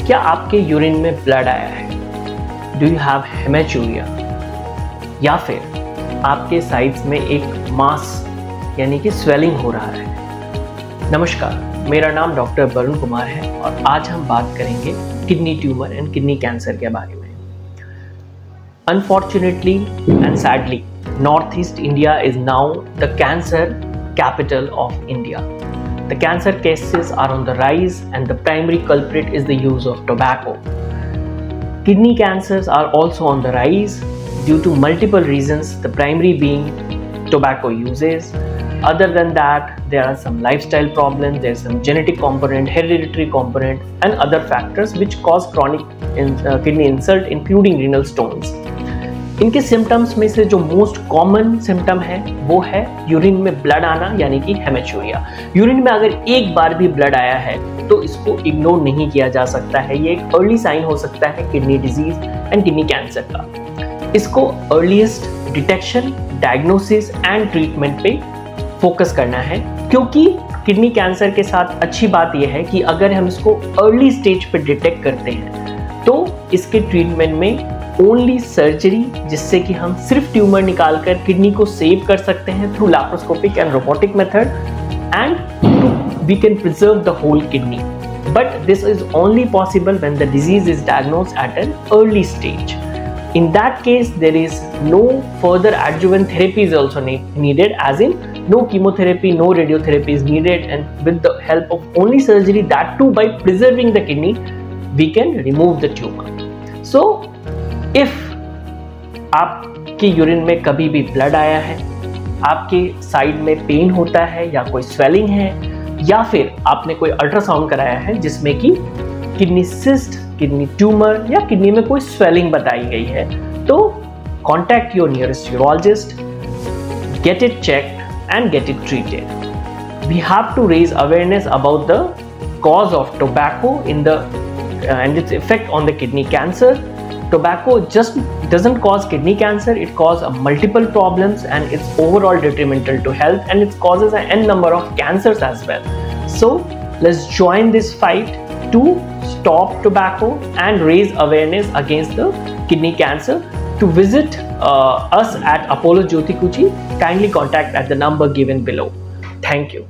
क्या आपके यूरिन में ब्लड आया है? Do you have haematuria? या फिर आपके साइड्स में एक मास यानी कि स्वेलिंग हो रहा है? नमस्कार, मेरा नाम डॉक्टर वरुण कुमार है और आज हम बात करेंगे kidney tumour and kidney cancer के बारे में। Unfortunately and sadly, north east India is now the cancer capital of India. The cancer cases are on the rise and the primary culprit is the use of tobacco. Kidney cancers are also on the rise due to multiple reasons, the primary being tobacco uses. Other than that, there are some lifestyle problems, there's some genetic component, hereditary component and other factors which cause chronic kidney insult including renal stones. इनके symptoms में से जो most common symptom है वो है urine में blood आना यानी कि हेमेचूरिया। यूरिन में अगर एक बार भी ब्लड आया है तो इसको इग्नोर नहीं किया जा सकता है। ये एक अर्ली साइन हो सकता है kidney disease and kidney cancer का। इसको earliest detection, diagnosis and treatment पे फोकस करना है, क्योंकि किडनी कैंसर के साथ अच्छी बात यह है कि अगर हम इसको अर्ली स्टेज पे डिटेक्ट करते हैं तो इसके ट्रीटमेंट में ओनली सर्जरी, जिससे कि हम सिर्फ ट्यूमर निकालकर किडनी को सेव कर सकते हैं through laparoscopic and robotic method, and we can preserve the whole kidney, but this is only possible when the disease is diagnosed at an early stage. In that case, there is no further adjuvant therapy is also needed, as in no chemotherapy, no radiotherapy is needed, and with the help of only surgery, that too by preserving the kidney, we can remove the tumor. So if आपके urine में कभी भी blood आया है, आपके side में pen होता है या कोई स्वेलिंग है, या फिर आपने कोई अल्ट्रासाउंड कराया है जिसमें कि किडनी सिस्ट, किडनी ट्यूमर या किडनी में कोई स्वेलिंग बताई गई है, तो contact your nearest urologist, get it checked and get it treated. We have to raise awareness about the cause of tobacco in the and its effect on the kidney cancer. Tobacco just doesn't cause kidney cancer, it causes multiple problems and it's overall detrimental to health, and it causes an n number of cancers as well. So let's join this fight to stop tobacco and raise awareness against the kidney cancer. To visit us at Apollo Jyoti Kuchi, kindly contact at the number given below. Thank you.